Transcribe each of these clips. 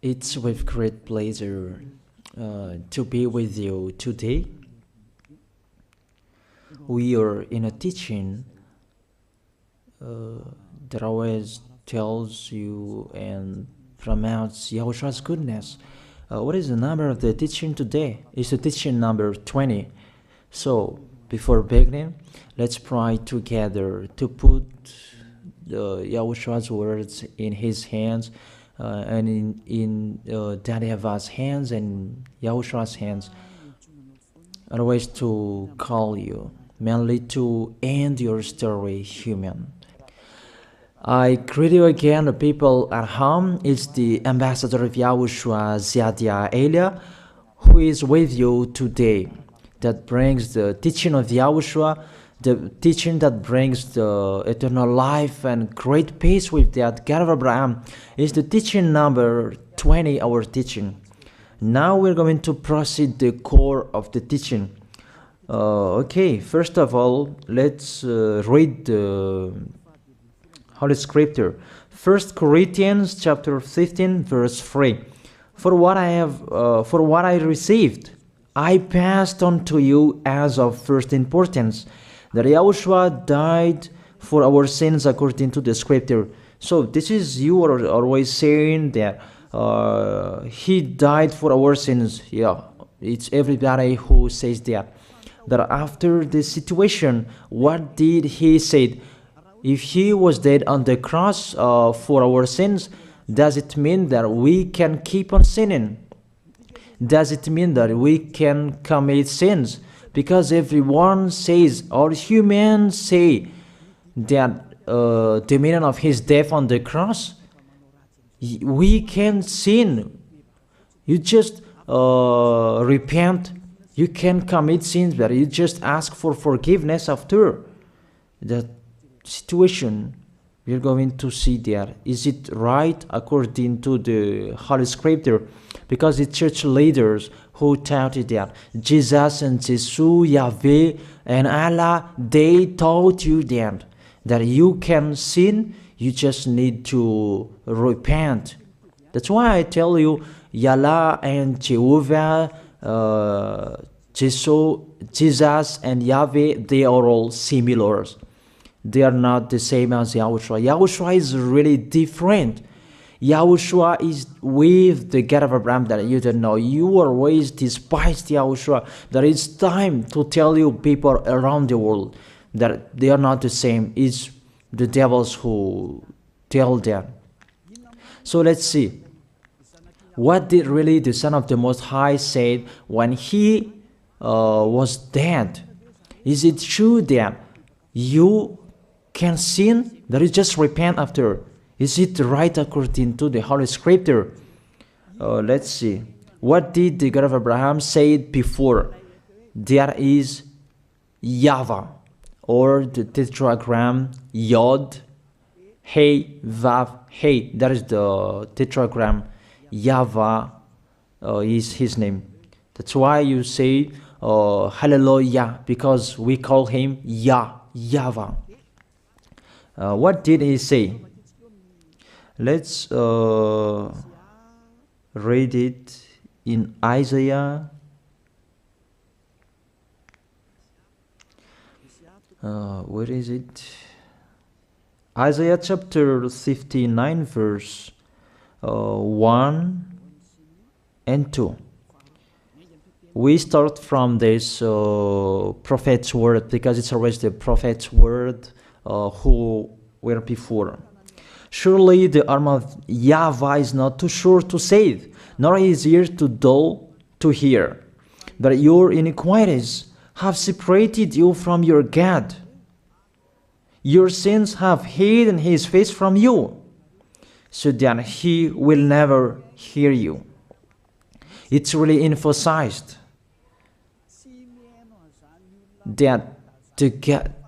It's with great pleasure to be with you today. We are in a teaching that always tells you and promotes Yahoshua's goodness. What is the number of the teaching today? It's the teaching number 20. So, before beginning, let's pray together to put Yahoshua's words in his hands and in Daddy YAHVAH's hands and Yahoshua's hands. Otherwise, to call you, mainly to end your story human. I greet you again, the people at home. It's the ambassador of Yahushua, Ziadia Elia, who is with you today. That brings the teaching of Yahushua, the teaching that brings the eternal life and great peace with that God of Abraham. Is the teaching number 20, our teaching. Now we're going to proceed the core of the teaching. Okay, first of all, let's read the Holy Scripture. 1 Corinthians chapter 15, verse 3. For what I received, I passed on to you as of first importance, that Yahushua died for our sins according to the Scripture. So this is, you are always saying that he died for our sins. Yeah, it's everybody who says that. That after the situation, what did he say? If he was dead on the cross for our sins, does it mean that we can keep on sinning? Does it mean that we can commit sins? Because everyone says, all humans say that the meaning of his death on the cross, we can sin. You just repent. You can commit sins, but you just ask for forgiveness after that situation. We're going to see there. Is it right according to the Holy Scripture? Because the church leaders who taught it that Jesus and Jesus, Yahweh and Allah, they taught you that you can sin, you just need to repent. That's why I tell you, Yahlah and Jehovah, Jesus and Yahweh, they are all similar. They are not the same as Yahushua. Yahushua is really different. Yahushua is with the God of Abraham that you don't know. You always despised Yahushua. That it's time to tell you people around the world that they are not the same. It's the devils who tell them. So let's see. What did really the Son of the Most High say when he was dead? Is it true that you can sin? That is just repent after. Is it right according to the Holy Scripture? Let's see. What did the God of Abraham say before? There is YAHVAH, or the tetragram Yod, Hey, Vav, Hey. That is the tetragram. YAHVAH is his name. That's why you say Hallelujah, because we call him YAHVAH. What did he say? Let's read it in Isaiah. Where is it? Isaiah chapter 59, verse 1 and 2. We start from this prophet's word, because it's always the prophet's word who were before. Surely the arm of YAHVAH is not too short to save, nor his ear too dull to hear. But your iniquities have separated you from your God. Your sins have hidden his face from you, so that he will never hear you. It's really emphasized that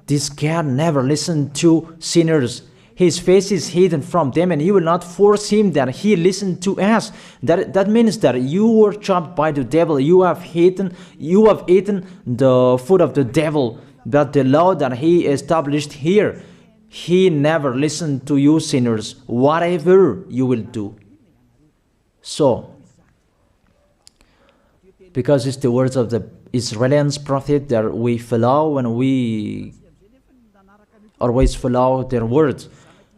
this God never listened to sinners. His face is hidden from them, and you will not force him that he listened to us. That means that you were trapped by the devil. You have eaten the food of the devil. But the law that he established here, he never listened to you sinners, whatever you will do. So, because it's the words of the Israelians prophet that we follow, and we always follow their words.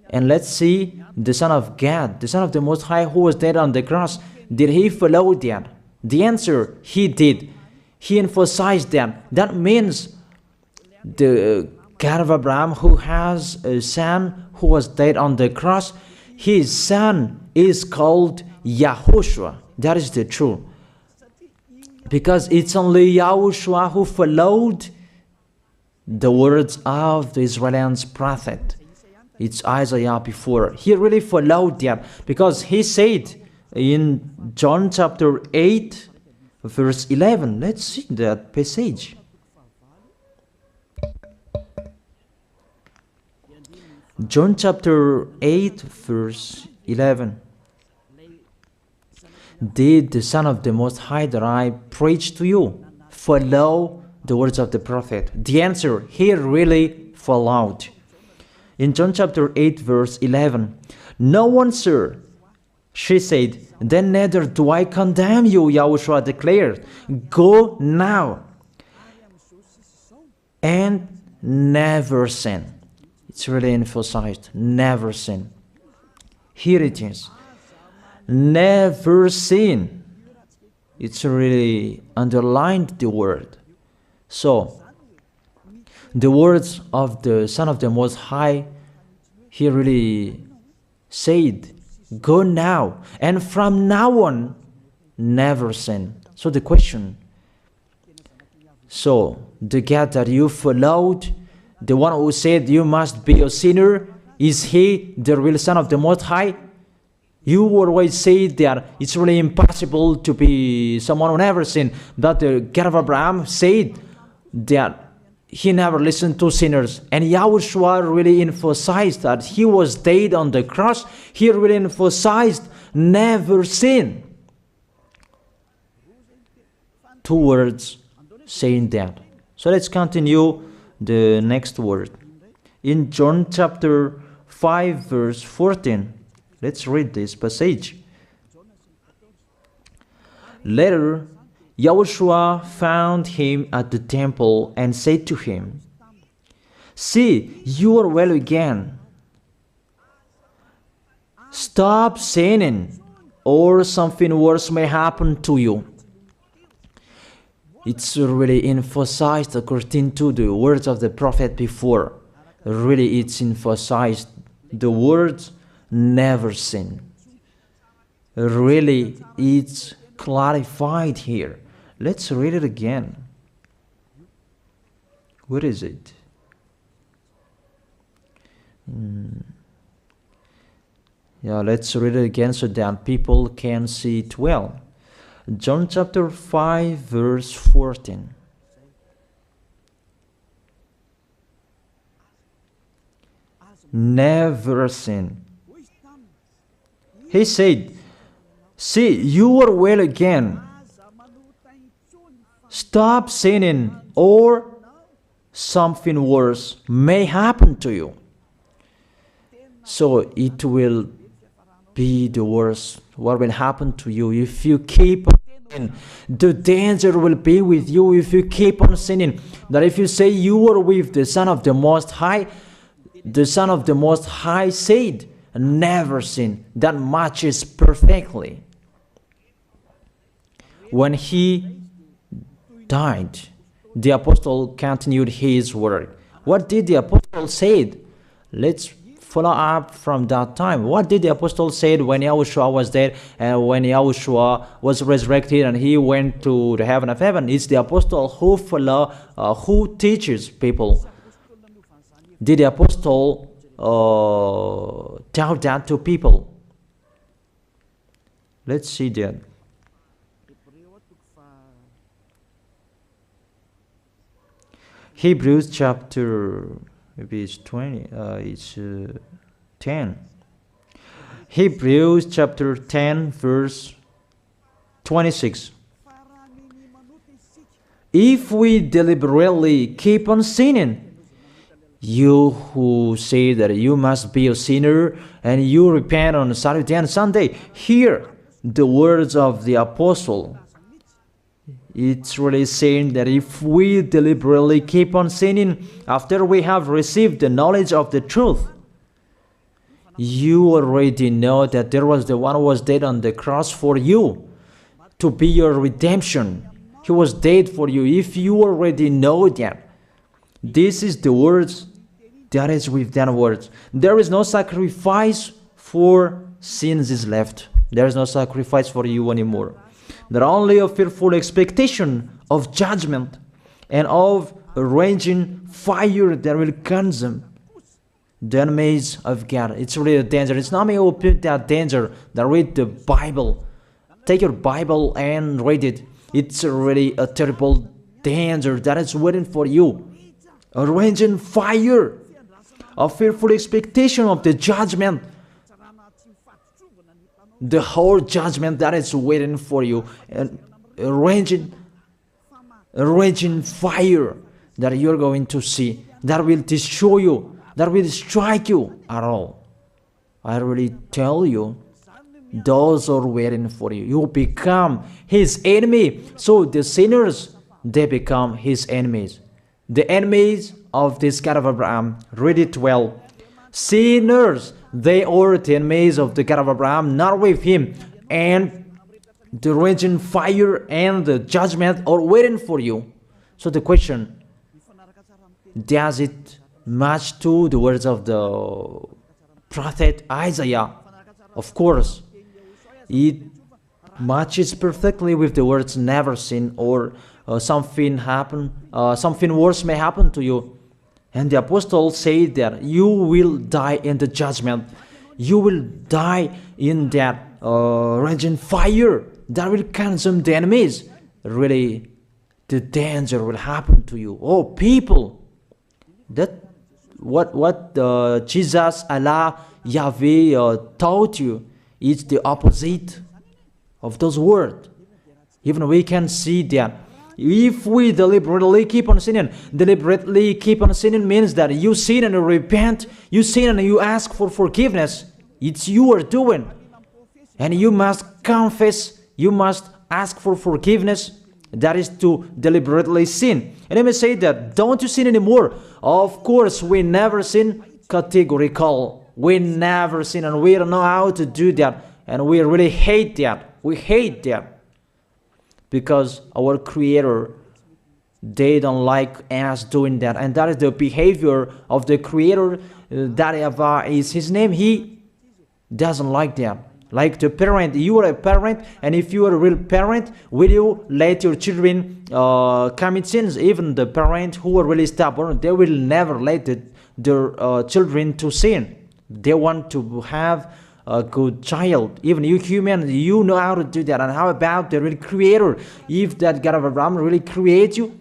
And let's see the Son of God, the Son of the Most High, who was dead on the cross. Did he follow that? The answer, he did. He emphasized that. That means the God of Abraham, who has a son who was dead on the cross, his son is called YAHOSHUAH. That is the truth. Because it's only YAHOSHUAH who followed the words of the Israelians prophet. It's Isaiah before. He really followed that, because he said in John chapter 8, verse 11. Let's see that passage. John chapter 8, verse 11. Did the Son of the Most High that I preach to you follow the words of the prophet? The answer, he really followed. In John chapter 8, verse 11, "No one, sir," she said, "then neither do I condemn you," YAHOSHUAH declared. "Go now and never sin." It's really emphasized, never sin. Here it is. Never sin. It's really underlined the word. So, the words of the Son of the Most High, he really said, go now, and from now on, never sin. So the question, so the God that you followed, the one who said you must be a sinner, is he the real Son of the Most High? You always say that it's really impossible to be someone who never sinned. But the God of Abraham said that he never listened to sinners. And YAHOSHUAH really emphasized that he was dead on the cross. He really emphasized never sin. Two words saying that. So let's continue the next word. In John chapter 5, verse 14. Let's read this passage. Later, YAHOSHUAH found him at the temple and said to him, "See, you are well again. Stop sinning, or something worse may happen to you." It's really emphasized according to the words of the prophet before. Really, it's emphasized the words never sin. Really, it's clarified here. Let's read it again. Where is it? Yeah, let's read it again so that people can see it well. John chapter 5, verse 14. Never sin. He said, "See, you are well again. Stop sinning, or something worse may happen to you." So it will be the worst. What will happen to you if you keep on sinning? The danger will be with you if you keep on sinning. That if you say you are with the Son of the Most High, the Son of the Most High said, never sin. That matches perfectly. When he died, the apostle continued his word. What did the apostle say? Let's follow up from that time. What did the apostle say when YAHOSHUAH was dead and when YAHOSHUAH was resurrected and he went to the heaven of heaven? It's the apostle who teaches people. Did the apostle tell that to people? Let's see that. Hebrews chapter, maybe it's 20, it's 10. Hebrews chapter 10, verse 26. If we deliberately keep on sinning, you who say that you must be a sinner and you repent on Saturday and Sunday, here the words of the apostle. It's really saying that if we deliberately keep on sinning after we have received the knowledge of the truth, you already know that there was the one who was dead on the cross for you to be your redemption. He was dead for you. If you already know that, this is the words that is with that words. There is no sacrifice for sins is left. There is no sacrifice for you anymore. There only a fearful expectation of judgment and of a raging fire that will consume the enemies of God. It's really a danger. It's not me who put that danger that read the Bible. Take your Bible and read it. It's really a terrible danger that is waiting for you. A raging fire, a fearful expectation of the judgment. The whole judgment that is waiting for you, and a raging fire that you're going to see, that will destroy you, that will strike you at all. I really tell you, those are waiting for you. You become his enemy. So the sinners, they become his enemies. The enemies of this God of Abraham. Read it well. Sinners, they are the enemies of the God of Abraham, not with him. And the raging fire and the judgment are waiting for you. So the question, does it match to the words of the prophet Isaiah? Of course. It matches perfectly with the words never sin, or something worse may happen to you. And the apostle said that you will die in the judgment. You will die in that raging fire that will consume the enemies. Really, the danger will happen to you. Oh, people, that what Jesus, Allah, Yahweh taught you is the opposite of those words. Even we can see that. If we deliberately keep on sinning means that you sin and you repent, you sin and you ask for forgiveness. It's you are doing. And you must confess, you must ask for forgiveness. That is to deliberately sin. And I may say that, don't you sin anymore? Of course, we never sin. Categorical. We never sin, and we don't know how to do that. And we really hate that. We hate that. Because our Creator, they don't like us doing that. And that is the behavior of the Creator. That YAHVAH is his name. He doesn't like that. Like the parent, you are a parent, and if you are a real parent, will you let your children commit sins? Even the parents who are really stubborn, they will never let their children to sin. They want to have a good child. Even you human, you know how to do that. And how about the real Creator? If that God of Abraham really creates you,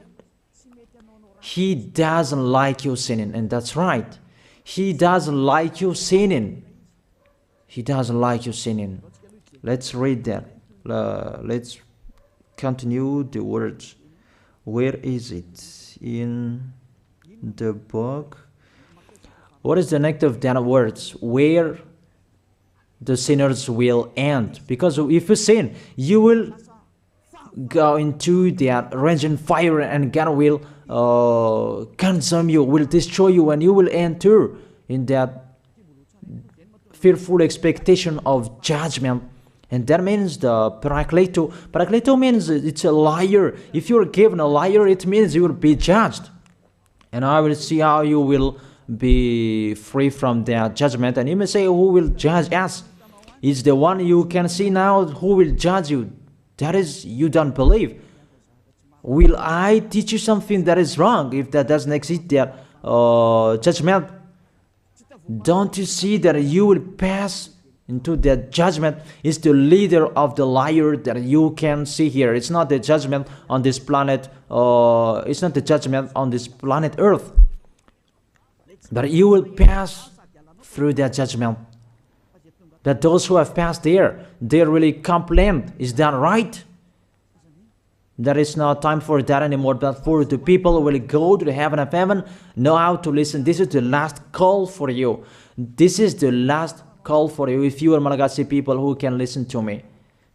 he doesn't like you sinning. And that's right. He doesn't like you sinning. He doesn't like you sinning. Let's read that. Let's continue the words. Where is it? In the book. What is the next of that words? Where the sinners will end. Because if you sin, you will go into that raging fire, and God will consume you, will destroy you, and you will enter in that fearful expectation of judgment. And that means the parakleto. Parakleto means it's a liar. If you're given a liar, it means you will be judged. And I will see how you will be free from that judgment. And you may say, who will judge us? It's the one you can see now who will judge you. That is, you don't believe. Will I teach you something that is wrong if that doesn't exist, that judgment? Don't you see that you will pass into that judgment? It's the leader of the liar that you can see here. It's not the judgment on this planet. It's not the judgment on this planet Earth. But you will pass through that judgment. That those who have passed there, they really complain. Is that right? There is no time for that anymore, but for the people who will go to the heaven of heaven, know how to listen. This is the last call for you. This is the last call for you. If you are Malagasy people who can listen to me,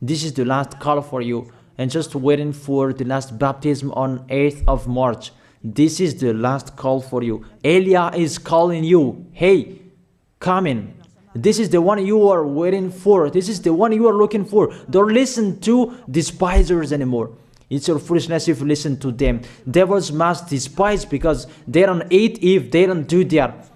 This is the last call for you. And just waiting for the last baptism on 8th of March. This is the last call for you. Elia is calling you. Hey, come in. This is the one you are waiting for. This is the one you are looking for. Don't listen to despisers anymore. It's your foolishness if you listen to them. Devils must despise because they don't eat if they don't do that.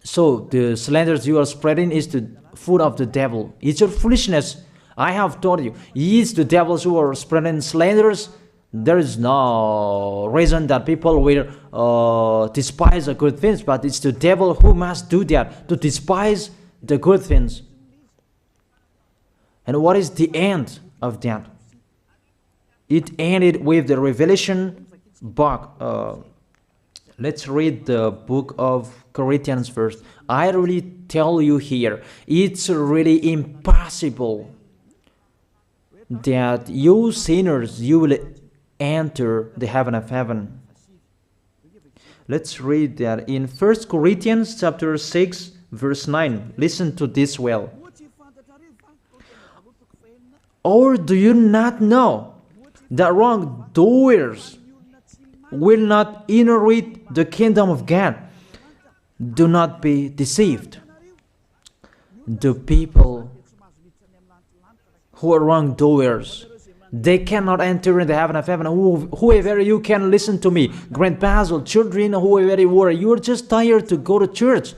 So the slanders you are spreading is the food of the devil. It's your foolishness. I have told you, it's the devils who are spreading slanders. There is no reason that people will despise the good things, but it's the devil who must do that, to despise the good things. And what is the end of that? It ended with the Revelation book. Let's read the book of Corinthians first. I really tell you here, it's really impossible that you sinners, you will enter the heaven of heaven. Let's read that in 1 Corinthians chapter 6 verse 9. Listen to this well. Or do you not know that wrongdoers will not inherit the kingdom of God? Do not be deceived. The people who are wrongdoers, they cannot enter in the heaven of heaven. Whoever you can listen to me, grandpas or children, whoever you are, you're just tired to go to church.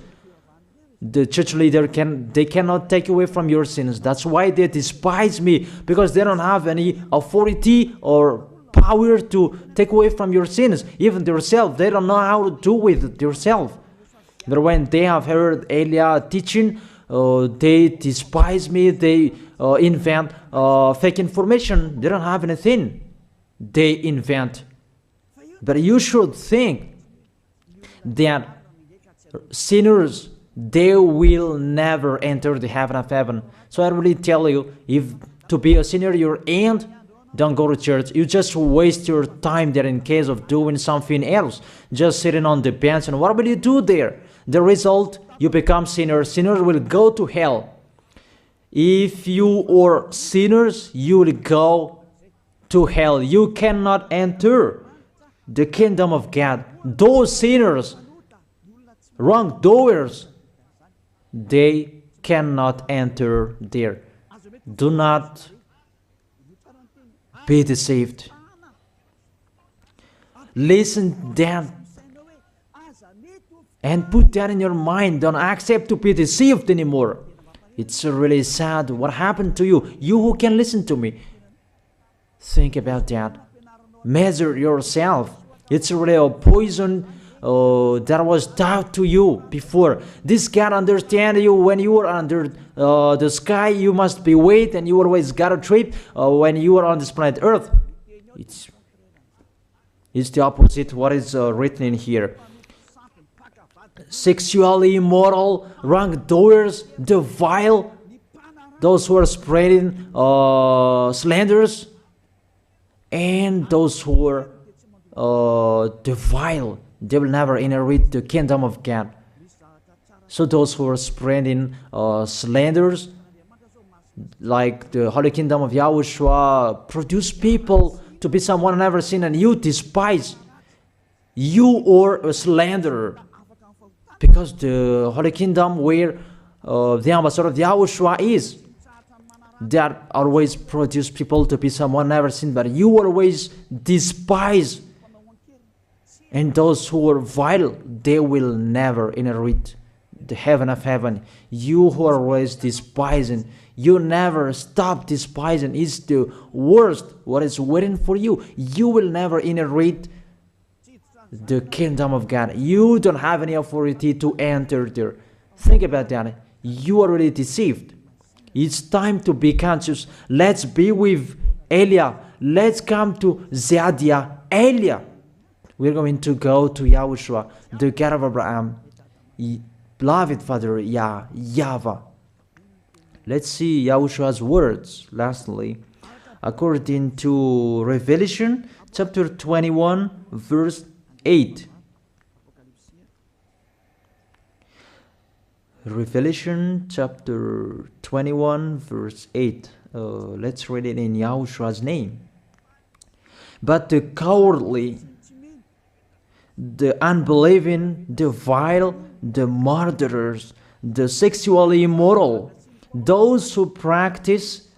The church leader they cannot take away from your sins. That's why they despise me, because they don't have any authority or power to take away from your sins. Even themselves, they don't know how to do with themselves. But when they have heard Elia teaching, they despise me. They invent fake information. They don't have anything. They invent. But you should think that sinners, they will never enter the heaven of heaven. So I really tell you, if to be a sinner you're in, don't go to church. You just waste your time there in case of doing something else. Just sitting on the bench, and what will you do there? The result, you become sinners. Sinners will go to hell. If you are sinners, you will go to hell. You cannot enter the kingdom of God. Those sinners, wrongdoers, they cannot enter there. Do not be deceived. Listen then and put that in your mind. Don't accept to be deceived anymore. It's really sad what happened to you. You who can listen to me, think about that. Measure yourself. It's really a poison that was taught to you before. This God understand you when you are under the sky. You must be wait, and you always got a trip when you are on this planet Earth. It's the opposite what is written in here. Sexually immoral, wrongdoers, the vile, those who are spreading slanders, and those who are the vile, they will never inherit the kingdom of God. So those who are spreading slanders, like the Holy Kingdom of YAHOSHUAH, produce people to be someone never seen, and you despise. You are a slanderer. Because the Holy Kingdom where the ambassador of YAHOSHUAH is, that always produce people to be someone never seen, but you always despise. And those who are vile, they will never inherit the heaven of heaven. You who are always despising, you never stop despising. It's the worst what is waiting for you. You will never inherit the kingdom of God. You don't have any authority to enter there. Think about that. You are already deceived. It's time to be conscious. Let's be with Elia. Let's come to Zadiah. Elia. We're going to go to YAHOSHUAH, the God of Abraham, beloved Father YAHVAH. Let's see YAHOSHUAH's words. Lastly, according to Revelation chapter 21 verse 8. Revelation chapter 21 verse 8. Let's read it in Yahoshua's name. But the cowardly, the unbelieving, the vile, the murderers, the sexually immoral, those who practice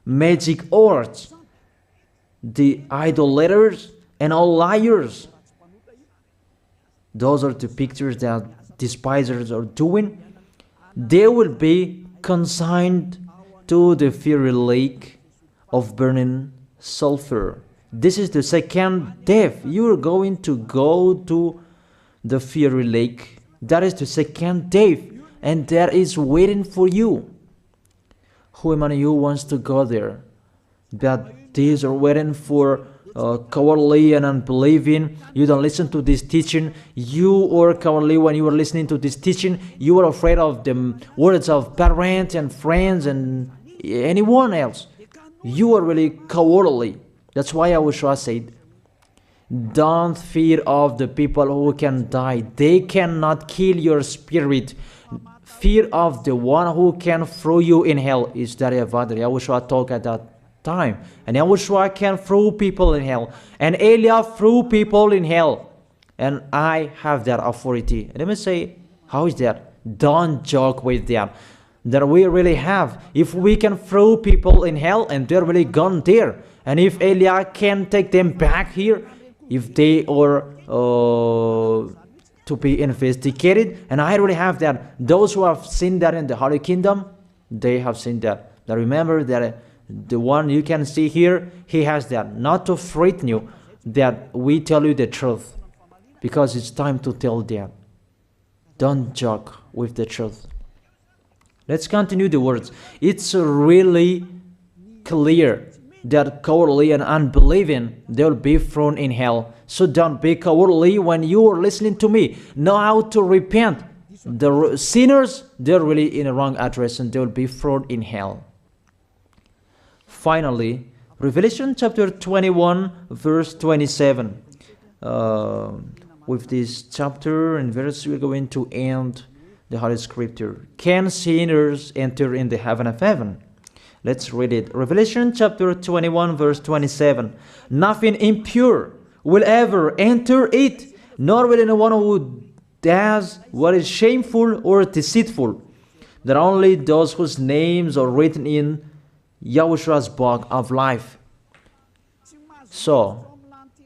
magic arts, the idolaters, and all liars. Those are the pictures that despisers are doing. They will be consigned to the fiery lake of burning sulfur. This is the second death. You are going to go to the fiery lake. That is the second death, and that is waiting for you. Who among you wants to go there? That these are waiting for cowardly and unbelieving. You don't listen to this teaching. You are cowardly when you are listening to this teaching. You are afraid of the words of parents and friends and anyone else. You are really cowardly. That's why YAHOSHUAH said, don't fear of the people who can die. They cannot kill your spirit. Fear of the one who can throw you in hell. Is that YAHOSHUAH talked at that time. And YAHOSHUAH can throw people in hell. And Elijah threw people in hell. And I have that authority. Let me say, how is that? Don't joke with that. That we really have. If we can throw people in hell and they're really gone there. And if Elijah can take them back here, if they are to be investigated, and I really have that. Those who have seen that in the Holy Kingdom, they have seen that. Now remember that the one you can see here, he has that. Not to frighten you, that we tell you the truth, because it's time to tell that. Don't joke with the truth. Let's continue the words. It's really clear that cowardly and unbelieving, they'll be thrown in hell. So don't be cowardly when you are listening to me. Know how to repent. The sinners, they're really in a wrong address and they'll be thrown in hell. Finally, Revelation chapter 21, verse 27. With this chapter and verse, we're going to end the Holy Scripture. Can sinners enter in the heaven of heaven? Let's read it. Revelation chapter 21, verse 27. Nothing impure will ever enter it, nor will anyone who does what is shameful or deceitful. That only those whose names are written in YAHOSHUAH's book of life. So,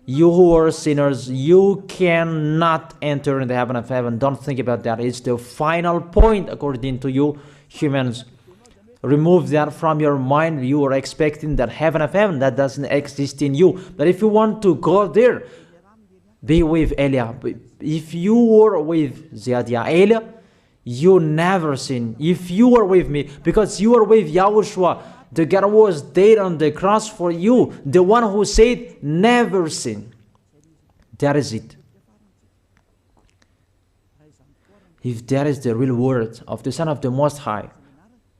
you who are sinners, you cannot enter in the heaven of heaven. Don't think about that. It's the final point according to you humans. Remove that from your mind. You are expecting that heaven of heaven that doesn't exist in you. But if you want to go there, be with Elia. If you were with Elia, you never sin. If you are with me, because you are with YAHOSHUAH, the God was dead on the cross for you, the one who said never sin. That is it. If that is the real word of the Son of the Most High,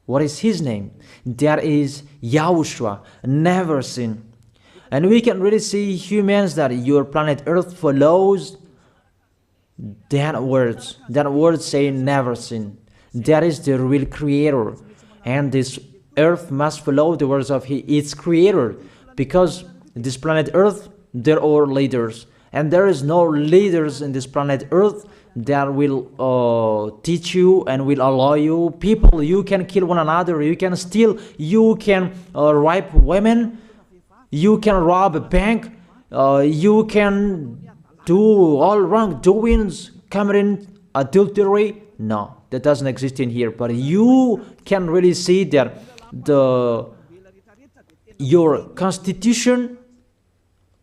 what is his name? That is YAHOSHUAH, never sin. And we can really see humans that your planet Earth follows that words. That word saying never sin. That is the real creator. And this Earth must follow the words of its creator. Because this planet Earth, there are leaders. And there is no leaders in this planet Earth that will teach you and will allow you. People, you can kill one another, you can steal, you can rape women, you can rob a bank, you can do all wrongdoings, committing adultery. No, that doesn't exist in here. But you can really see that your constitution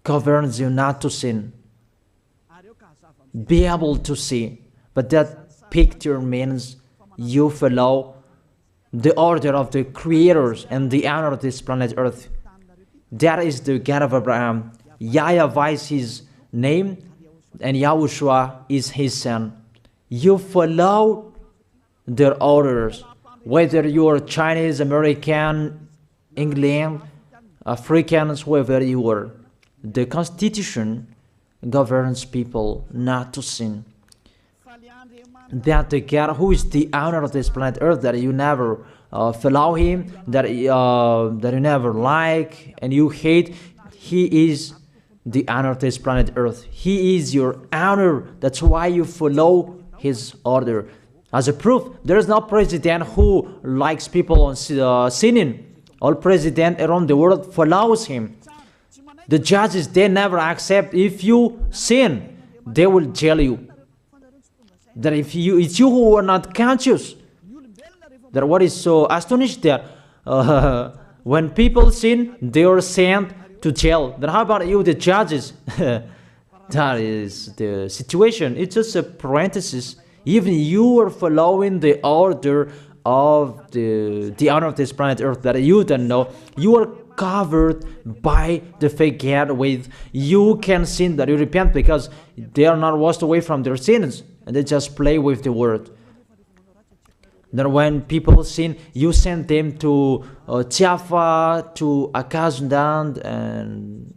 governs you not to sin. Be able to see. But that picture means you follow the order of the creators and the honor of this planet Earth. That is the God of Abraham. YAHVAH is his name, and YAHOSHUAH is his son. You follow their orders, whether you are Chinese, American, England, Africans, whoever you are. The Constitution governs people not to sin. that the God who is the owner of this planet Earth, that you never follow him, that you never like and you hate, he is the owner of this planet Earth. He is your owner. That's why you follow his order. As a proof, there is no president who likes people on sinning. All president around the world follows him. The judges, they never accept. If you sin, they will jail you. That if it's you who are not conscious. That what is so astonished that when people sin, they are sent to jail. Then how about you, the judges? That is the situation. It's just a parenthesis. Even you are following the order of the owner of this planet Earth that you don't know. You are covered by the fake God with you can sin, that you repent, because they are not washed away from their sins and they just play with the word. Then when people sin, you send them to Java, to Akazundand, and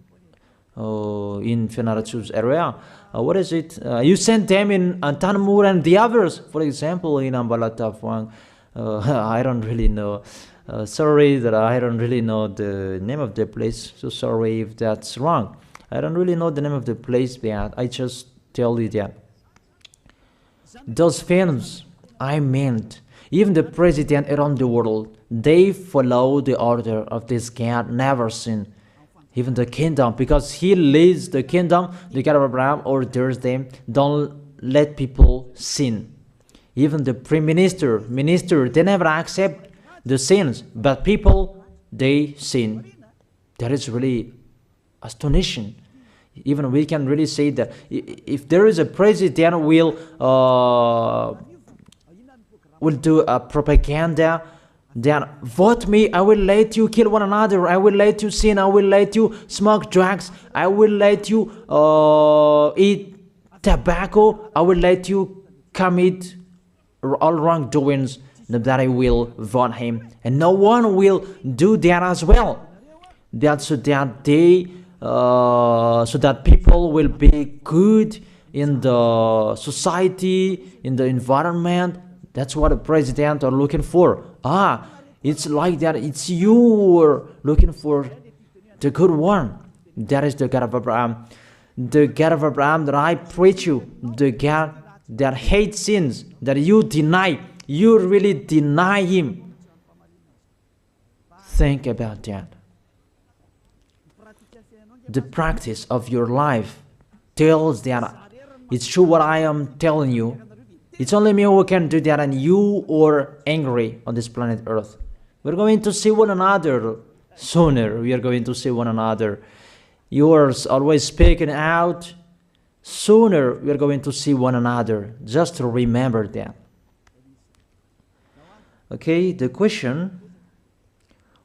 in Fenarachu's area. What is it? You send them in Tanmur and the others. For example, in Ambalatafwang. I don't really know. Sorry that I don't really know the name of the place. So sorry if that's wrong. I don't really know the name of the place, but I just tell you that. Those films, I meant, even the president around the world, they follow the order of this God, never sin. Even the kingdom, because he leads the kingdom, the God of Abraham orders them, don't let people sin. Even the prime minister, they never accept the sins, but people, they sin. That is really astonishing. Even we can really say that if there is a president will do a propaganda, then vote me, I will let you kill one another, I will let you sin, I will let you smoke drugs, I will let you eat tobacco, I will let you commit all wrongdoings, that I will vote him. And no one will do that as well. That's so that they so that people will be good in the society, in the environment. That's what the president are looking for. It's like that. It's you who are looking for the good one. That is the God of Abraham. The God of Abraham that I preach you. The God that hates sins, that you deny. You really deny him. Think about that. The practice of your life tells that it's true what I am telling you. It's only me who can do that, and you are angry on this planet Earth. We're going to see one another sooner. We are going to see one another. You are always speaking out. Sooner we are going to see one another. Just to remember that. Okay, the question,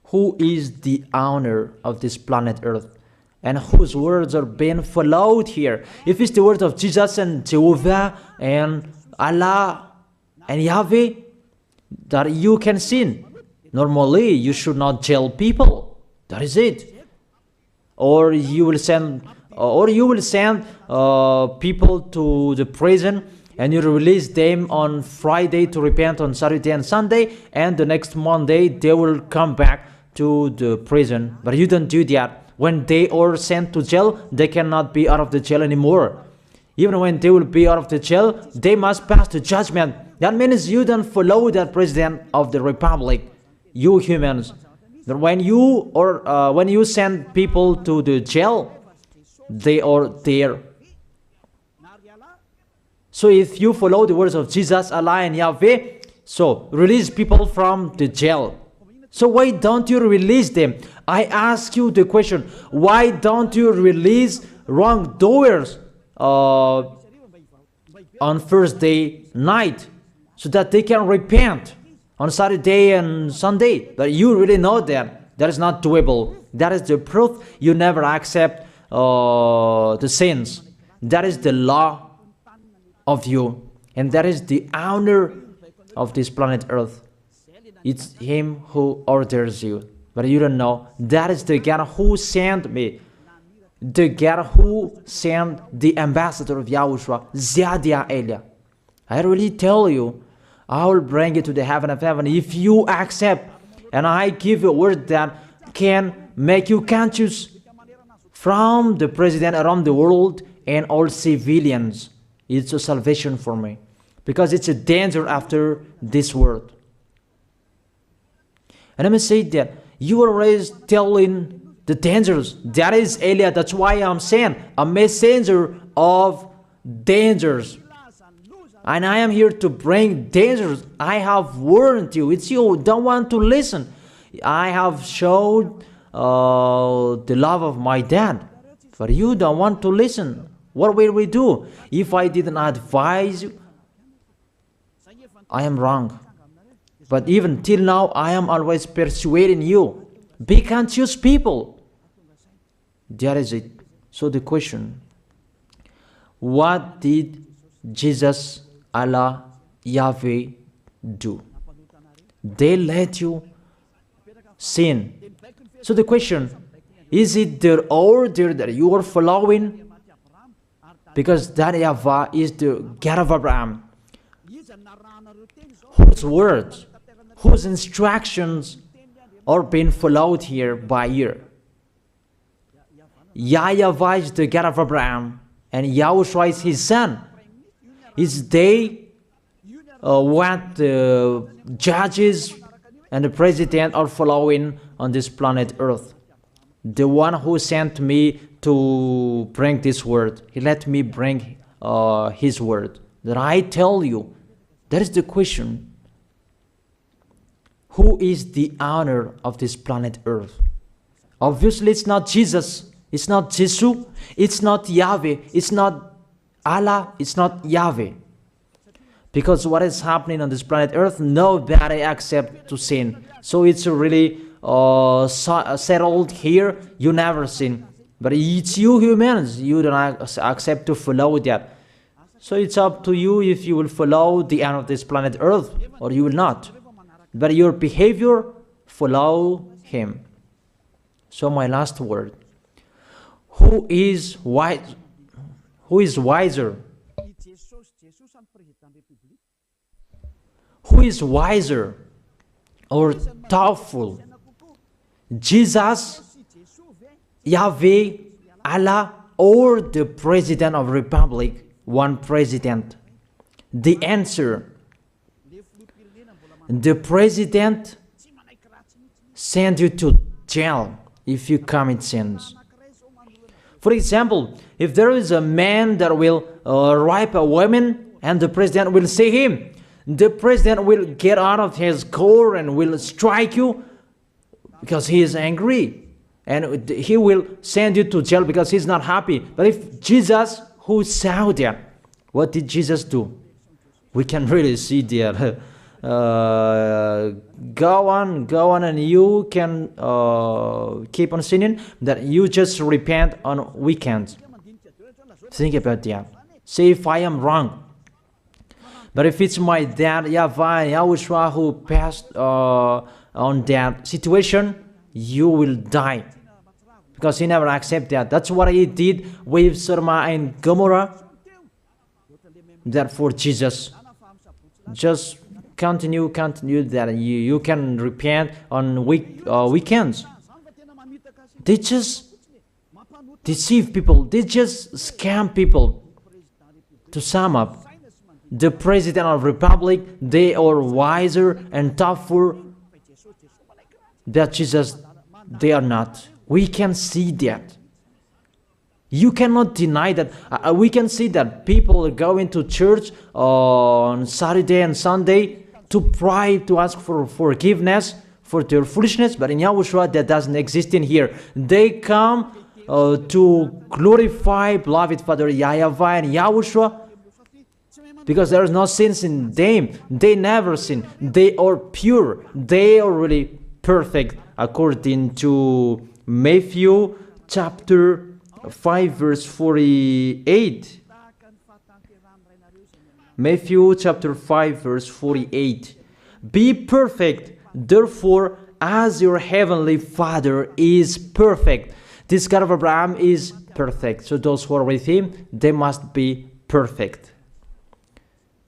who is the owner of this planet Earth? And whose words are being followed here? If it's the word of Jesus and Jehovah and Allah and Yahweh, that you can sin. Normally, you should not jail people. That is it. Or you will send people to the prison, and you release them on Friday to repent on Saturday and Sunday, and the next Monday they will come back to the prison. But you don't do that. When they are sent to jail, they cannot be out of the jail anymore. Even when they will be out of the jail, they must pass the judgment. That means you don't follow that president of the republic, you humans. When you send people to the jail, they are there. So if you follow the words of Jesus, Allah and Yahweh, so release people from the jail. So why don't you release them? I ask you the question, why don't you release wrongdoers on Thursday night so that they can repent on Saturday and Sunday? But you really know that that is not doable. That is the proof you never accept the sins. That is the law of you, and that is the owner of this planet Earth. It's him who orders you, but you don't know. That is the God who sent me, the God who sent the ambassador of Yahushua, Zadia Elia. I really tell you, I will bring you to the heaven of heaven if you accept, and I give you a word that can make you conscious from the president around the world and all civilians. It's a salvation for me, because it's a danger after this world. And let me say that you are always telling the dangers. That is Elia. That's why I'm saying a messenger of dangers. And I am here to bring dangers. I have warned you. It's you who don't want to listen. I have showed the love of my dad, but you don't want to listen. What will we do? If I didn't advise you, I am wrong. But even till now, I am always persuading you. Be conscious people. That is it. So the question, what did Jesus, Allah, Yahweh do? They let you sin. So the question, is it their order that you are following? Because that YAHVAH is the God of Abraham, whose words, whose instructions are being followed here by year. YAHVAH is the God of Abraham, and YAHOSHUAH is his son. Is they what the judges and the president are following on this planet Earth. The one who sent me to bring this word, he let me bring his word. That I tell you, that is the question. Who is the owner of this planet Earth? Obviously, it's not Jesus. It's not Jesus. It's not Yahweh. It's not Allah. It's not Yahweh. Because what is happening on this planet Earth, nobody accepts to sin. So it's really settled here. You never sin. But it's you humans. You don't accept to follow that. So it's up to you if you will follow the end of this planet Earth or you will not. But your behavior, follow him. So my last word. Who is wise? Who is wiser? Who is wiser or doubtful? Jesus, Yahweh, Allah, or the President of the Republic? One president. The answer: the president sends you to jail if you commit sins. For example, if there is a man that will rape a woman and the president will see him, the president will get out of his car and will strike you because he is angry. And he will send you to jail because he's not happy. But if Jesus, who saw that, what did Jesus do? We can really see that. Go on, and you can keep on sinning, that you just repent on weekends. Think about that. See if I am wrong. But if it's my dad, YAHVAH, YAHOSHUAH, who passed on that situation, you will die. Because he never accepted that. That's what he did with Sodom and Gomorrah. Therefore, Jesus, just continue that you can repent on weekends. They just deceive people. They just scam people. To sum up, the President of the Republic, they are wiser and tougher than Jesus. They are not. We can see that. You cannot deny that. We can see that people are going to church on Saturday and Sunday to pray, to ask for forgiveness for their foolishness. But in YAHOSHUAH, that doesn't exist in here. They come to glorify beloved Father YAHVAH and YAHOSHUAH because there is no sins in them. They never sin. They are pure. They are really perfect according to Matthew chapter 5 verse 48. Matthew chapter 5 verse 48. Be perfect, therefore, as your heavenly Father is perfect. This God of Abraham is perfect. So those who are with him, they must be perfect.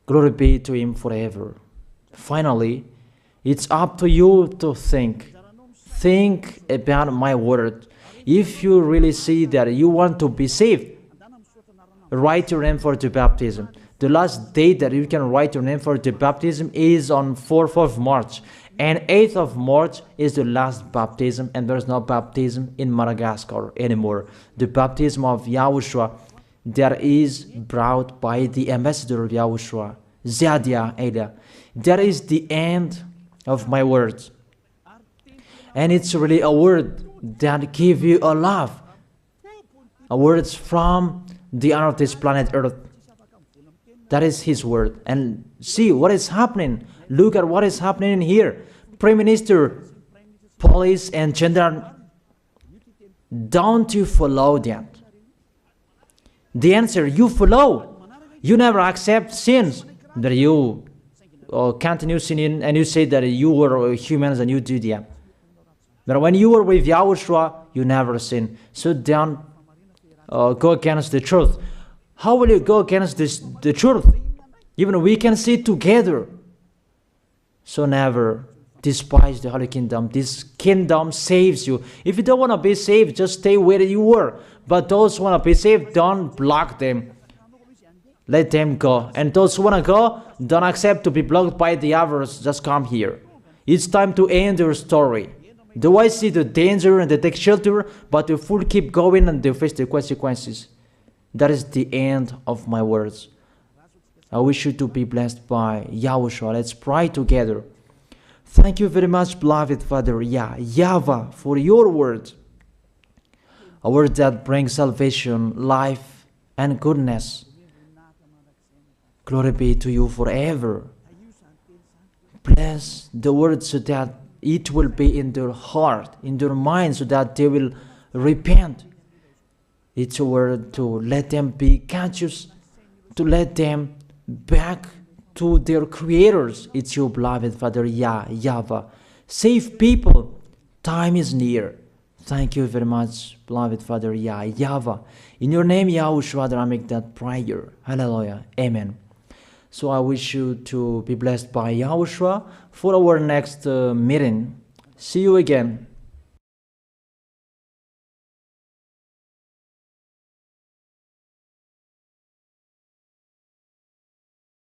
Glory be to Him forever. Finally, it's up to you to think. Think about my word. If you really see that you want to be saved, write your name for the baptism. The last date that you can write your name for the baptism is on 4th of March. And 8th of March is the last baptism, and there's no baptism in Madagascar anymore. The baptism of Yahushua that is brought by the ambassador of Yahushua, Zadia Elia. That is the end of my words. And it's really a word that gives you a love. A word from the honor of this planet Earth. That is His word. And see what is happening. Look at what is happening here. Prime Minister, police and gendarme, don't you follow that? The answer, you follow. You never accept sins. That you continue sinning and you say that you were humans and you do that. But when you were with Yahushua, you never sin. So don't go against the truth. How will you go against the truth? Even we can see together. So never despise the Holy Kingdom. This kingdom saves you. If you don't want to be saved, just stay where you were. But those who want to be saved, don't block them. Let them go. And those who want to go, don't accept to be blocked by the others. Just come here. It's time to end your story. Do I see the danger and they take shelter, but the fool keep going and they face the consequences? That is the end of my words. I wish you to be blessed by Yahushua. Let's pray together. Thank you very much, beloved Father YAHVAH, for your word. A word that brings salvation, life, and goodness. Glory be to you forever. Bless the word so that it will be in their heart, in their mind, so that they will repent. It's a word to let them be conscious, to let them back to their creators. It's your beloved Father YAHVAH. Save people. Time is near. Thank you very much, beloved Father YAHVAH. In your name, Yahushua, that I make that prayer. Hallelujah. Amen. So I wish you to be blessed by Yahushua for our next meeting. See you again.